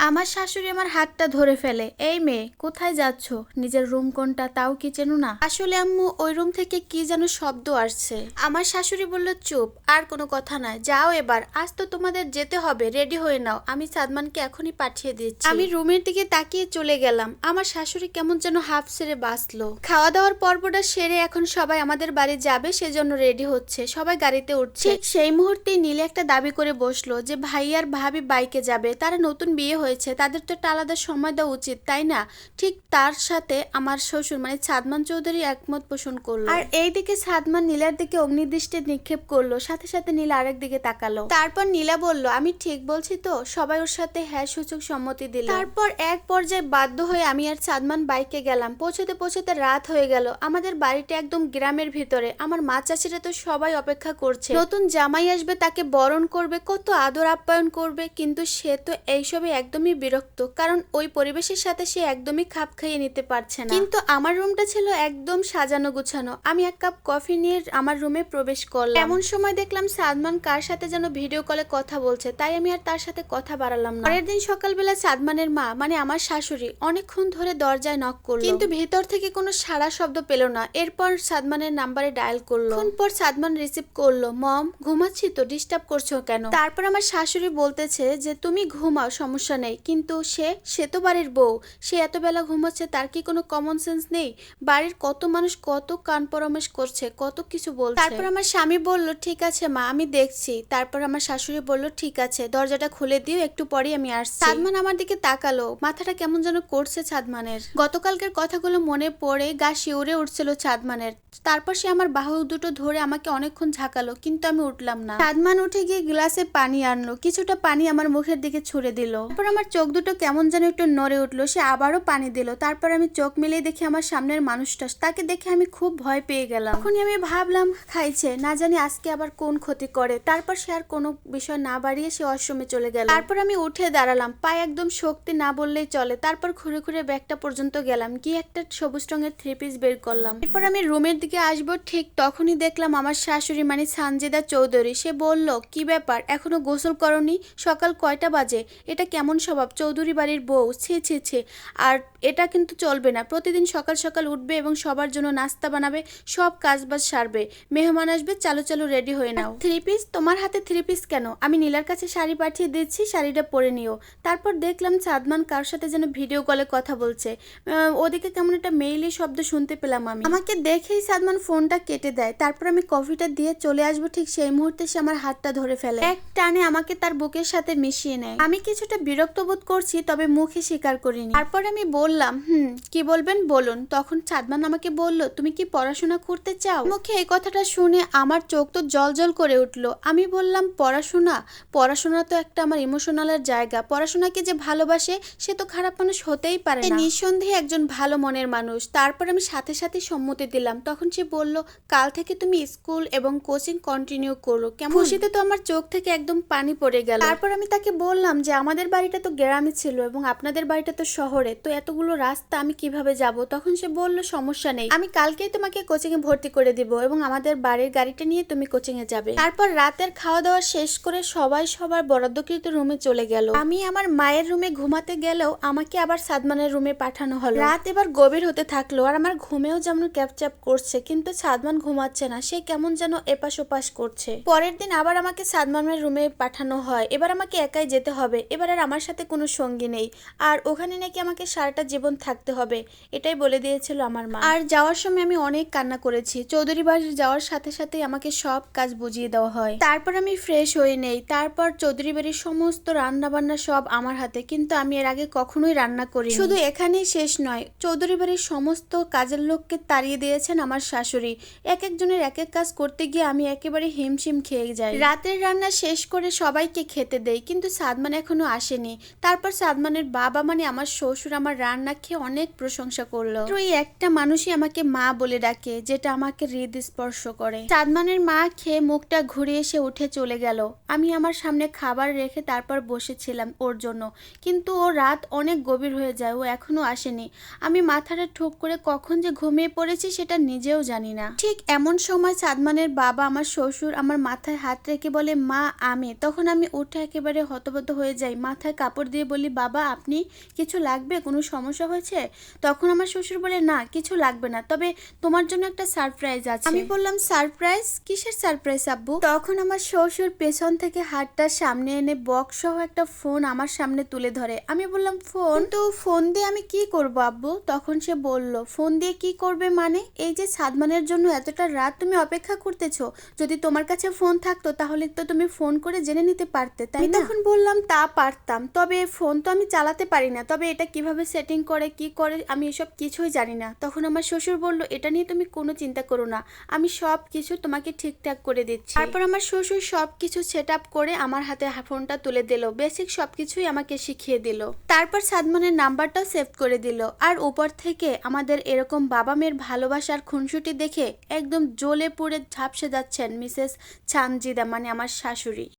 আমার শাশুড়ি আমার হাতটা ধরে ফেলে, এই মেয়ে কোথায় যাচ্ছ, নিজের রুম কোনটা তাও কি চেনো না? আসলে আম্মু ওই রুম থেকে কি যেন শব্দ আসছে। আমার শাশুড়ি বলল চুপ, আর কোনো কথা নয়, যাও এবার, আজ তো তোমাদের যেতে হবে, রেডি হয়ে নাও, আমি সাদমানকে এখনই পাঠিয়ে দিচ্ছি। আমি রুমের দিকে তাকিয়ে চলে গেলাম। আমার শাশুড়ি কেমন যেন হাফ ছেড়ে বাঁচলো। খাওয়া দাওয়ার পর্বটা সেরে এখন সবাই আমাদের বাড়ি যাবে সেজন্য রেডি হচ্ছে, সবাই গাড়িতে উঠছে। সেই মুহূর্তেই নীলে একটা দাবি করে বসলো যে ভাই আর ভাবি বাইকে যাবে, তারা নতুন বিয়ে হয়েছে, তাদের তো একটা আলাদা সময় দেওয়া উচিত, তাই না? ঠিক তার সাথে আমার শ্বশুর মানে সাদমান চৌধুরী একমত পোষণ করলো। আর এইদিকে সাদমান নীলার দিকে অগ্নিদৃষ্টি নিক্ষেপ করলো, সাথে সাথে নীলা আরেক দিকে তাকালো। তারপর নীলা বলল আমি ঠিক বলছি তো? সবাই ওর সাথে হ্যাঁ সূচক সম্মতি দিল। তারপর এক পর্যায়ে বাধ্য হয়ে আমি আর সাদমান বাইকে গেলাম। পৌঁছতে পৌঁছতে রাত হয়ে গেল। আমাদের বাড়িটা একদম গ্রামের ভিতরে। আমার মা চাচিরা তো সবাই অপেক্ষা করছে, নতুন জামাই আসবে, তাকে বরণ করবে, কত আদর আপ্যায়ন করবে, কিন্তু সে তো এইসবে একদমই বিরক্ত, কারণ ওই পরিবেশের সাথে সে একদমই খাপ খাইয়ে নিতে পারছে না। কিন্তু আমার রুমটা ছিল একদম সাজানো গুছানো। আমি এক কাপ কফি নিয়ে আমার রুমে প্রবেশ করলাম। এমন সময় দেখলাম সাদমান কার সাথে যেন ভিডিও কলে কথা বলছে, তাই আমি আর তার সাথে কথা বাড়ালাম না। পরের দিন সকালবেলা সাদমানের মা মানে আমার শাশুড়ি অনেকক্ষণ ধরে দরজায় নক করলো, কিন্তু ভেতর থেকে কোনো সাড়া শব্দ পেল না। এরপর সাদমানের নাম্বারে ডায়াল করলো। কিছুক্ষণ পর সাদমান রিসিভ করলো। মম, ঘুমাচ্ছি তো, ডিস্টার্ব করছো কেন? তারপর আমার শাশুড়ি বলতেছে যে তুমি ঘুমাও, সমস্যা নেই, কিন্তু সে তো বাড়ির বউ, সে এত বেলা ঘুমাচ্ছে, তার কি কোনো কমন সেন্স নেই? বাড়ির কত মানুষ কত কান পরামর্শ করছে, কত কিছু বলছে। তারপর আমার স্বামী বলল ঠিক আছে মা, আমি দেখছি। তারপর আমার শাশুড়ি বলল ঠিক আছে, দরজাটা খুলে দিও, একটু পরেই আমি আসছি। সাদমান আমার দিকে তাকালো, মাথাটা কেমন যেন করছে সাদমানের। গতকালকের কথাগুলো মনে পড়ে গা শিউরে উঠছিল সাদমানের। তারপর সে আমার বাহু দুটো ধরে আমাকে অনেকক্ষণ ঝাঁকালো, কিন্তু আমি উঠলাম না। সাদমান উঠে গিয়ে গ্লাসে পানি আনলো, কিছুটা পানি আমার মুখের দিকে ছুড়ে দিল। তারপর আমার চোখ দুটো কেমন যেন একটু নড়ে উঠলো, সে আবারও পানি দিল। তারপর আমি চোখ মিলিয়ে দেখি আমার সামনের মানুষটা, তাকে দেখে আমি খুব ভয় পেয়ে গেলাম। তখনই আমি ভাবলাম খাইছে, না জানি আজকে আবার কোন ক্ষতি করে। তারপর সে আর কোনো বিষয় না বাড়িয়ে সে ওয়াশরুমে চলে গেল। তারপর আমি উঠে দাঁড়ালাম, পায়ে একদম শক্তি না বললেই চলে। তারপর ঘুরে ঘুরে ব্যাগটা পর্যন্ত গেলাম, গিয়ে একটা সবুজ রঙের 3 পিস বের করলাম। এরপর আমি রুমের দিকে আসবো, ঠিক তখনই দেখলাম আমার শাশুড়ি মানে সানজিদা চৌধুরী। সে বলল কি ব্যাপার, এখনো গোসল করনি? সকাল কয়টা বাজে? এটা কেমন স্বভাব, চৌধুরী বাড়ির বউ, ছি ছি ছি। আর এটা কিন্তু চলবে না, প্রতিদিন সকাল সকাল উঠবে এবং সবার জন্য নাস্তা বানাবে, সব কাজবাজ সারবে, মেহমান আসবে, চালু চালু রেডি হয়ে নাও। 3 পিস? তোমার হাতে 3 পিস কেন? আমি নীলার কাছে শাড়ি পাঠিয়ে দিচ্ছি, শাড়িটা পরে নিও। তারপর দেখলাম সাদমান কার সাথে যেন ভিডিও কলে কথা বলছে। ওদিকে কেমন একটা মেইলি শব্দ শুনতে পেলাম আমি। আমাকে দেখেই সাদমান ফোনটা কেটে দেয়। তারপর আমি কফিটা দিয়ে চলে আসবো, ঠিক সেই মুহূর্তে সে আমার হাতটা ধরে ফেলে, এক টানে আমাকে তার বুকের সাথে মিশিয়ে নেয়। আমি কিছুটা বিরক্ত বোধ করছি, তবে মুখে স্বীকার করিনি। তারপর আমি বললাম কি বলবেন বলুন। তখন সাদমান আমাকে বলল তুমি কি পড়াশোনা করতে চাও? মুখে এই কথাটা শুনে আমার চোখ তো জল জল করে উঠলো। আমি বললাম পড়াশোনা? পড়াশোনা তো একটা আমার ইমোশনালের জায়গা, পড়াশোনাকে যে ভালোবাসে সে তো খারাপ মানুষ হতেই পারে না, নিঃসন্দেহে একজন ভালো মনের মানুষ। তারপর আমি সাথে সাথে সম্মতি দিলাম। তখন সে বলল কাল থেকে তুমি স্কুল এবং কোচিং কন্টিনিউ করো। কেমন খুশিতে তো আমার চোখ থেকে একদম পানি পড়ে গেল। তারপর আমি তাকে বললাম যে আমাদের বাড়িটা তো গ্রামে ছিল এবং আপনাদের বাড়িটা তো শহরে, তো এতগুলো রাস্তা আমি কিভাবে যাব? তখন সে বলল সমস্যা নেই, আমি কালকেই তোমাকে কোচিং এ ভর্তি করে দিব এবং আমাদের বাড়ির গাড়িটা নিয়ে তুমি কোচিং এ যাবে। তারপর রাতের খাওয়া দাওয়া শেষ করে সবাই সবার বরাদ্দকৃত রুমে চলে গেল। আমি আমার মায়ের রুমে ঘুমাতে গেলেও আমাকে আবার সাদমানের রুমে পাঠানো হলো। রাত এবার গভীর হতে থাকলো আর আমার ঘুমেও যেমন ক্যাপচাপ করছে, কিন্তু সাদমান ঘুমাচ্ছে না, সে কেমন যেন এপাশ ওপাশ করছে। পরের দিন আবার আমাকে সাদমানের রুমে পাঠানো হয়। এবার আমাকে একাই যেতে হবে, এবার আর আমার সাথে কোনো সঙ্গী নেই, আর ওখানে নাকি আমাকে সারাটা জীবন থাকতে হবে, এটাই বলে দিয়েছিল আমার মা। আর যাওয়ার সময় আমি অনেক কান্না করেছি। চৌধুরী বাড়ির যাওয়ার সাথে সাথে আমাকে সব কাজ বুঝিয়ে দেওয়া হয়। তারপর আমি ফ্রেশ হয়ে নেই। তারপর চৌধুরী বাড়ির সমস্ত রান্না বান্না সব আমার হাতে, কিন্তু আমি এর আগে কখনোই রান্না করি। শুধু এখানেই শেষ নয়, চৌধুরী বাড়ির সমস্ত কাজের লোককে তাড়িয়ে দিয়েছেন আমার শাশুড়ি। এক একজনের এক এক কাজ করতে গিয়ে আমি একেবারে হিমশিম খেয়ে যাই। রাতের রান্না শেষ করে সবাইকে খেতে দেই, কিন্তু সাদমান এখনো আসেনি। তারপর সাদমানের বাবা মানে আমার শ্বশুর আমার রান্না খেয়ে অনেক প্রশংসা করলো। ওই একটা মানুষই আমাকে মা বলে ডাকে, যেটা আমাকে হৃদস্পর্শ করে। সাদমানের মা খেয়ে মুখটা ঘুরিয়ে এসে উঠে চলে গেল। আমি আমার সামনে খাবার রেখে তারপর বসেছিলাম ওর জন্য, কিন্তু ও রাত অনেক গভীর হয়ে যায়, ও এখনো আসেনি। আমি মাথাটা ঠুক করে কখন যে ঘুমিয়ে পড়েছি সেটা নিজেও জানি না। ঠিক এমন সময় সাদমানের বাবা আমার শ্বশুর আমার মাথায় হাত রেখে বলে মা আমি। তখন আমি উঠে একেবারে হতবত হয়ে যাই, মাথায় কাপড় থাপড় দিয়ে বলি, বাবা আপনি কিছু লাগবে, কোনো সমস্যা হয়েছে? তখন আমার শ্বশুর বলে, না কিছু লাগবে না, তবে তোমার জন্য একটা সারপ্রাইজ আছে। আমি বললাম, সারপ্রাইজ? কিসের সারপ্রাইজ আব্বু? তখন আমার শ্বশুর পেছন থেকে হাতটা সামনে এনে বক্স সহ একটা ফোন আমার সামনে তুলে ধরে। আমি বললাম, ফোন? তো ফোন দিয়ে আমি কি করব আব্বু? তখন সে বলল, ফোন দিয়ে কি করবে মানে? এই যে সাদমানের জন্য এতটা রাত তুমি অপেক্ষা করতেছো, যদি তোমার কাছে ফোন থাকতো তাহলে তো তুমি ফোন করে জেনে নিতে পারতে, তাই না? তখন বললাম, তা পারতাম, তবে ফোন তো আমি চালাতে পারি না, তবে এটা কিভাবে সেটিং করে কি করে আমি এসব কিছুই জানি না। তখন আমার শ্বশুর বলল, এটা নিয়ে তুমি কোনো চিন্তা করো না, আমি সব কিছু তোমাকে ঠিকঠাক করে দিচ্ছি। তারপর আমার শ্বশুর সব কিছু সেট আপ করে আমার হাতে ফোনটা তুলে দিল, বেসিক সবকিছুই আমাকে শিখিয়ে দিল। তারপর সাদমানের নাম্বারটাও সেভ করে দিল। আর উপর থেকে আমাদের এরকম বাবা মেয়ের ভালোবাসার খুনসুটি দেখে একদম জ্বলে পুড়ে ঝাপসে যাচ্ছেন মিসেস সানজিদা, মানে আমার শাশুড়ি।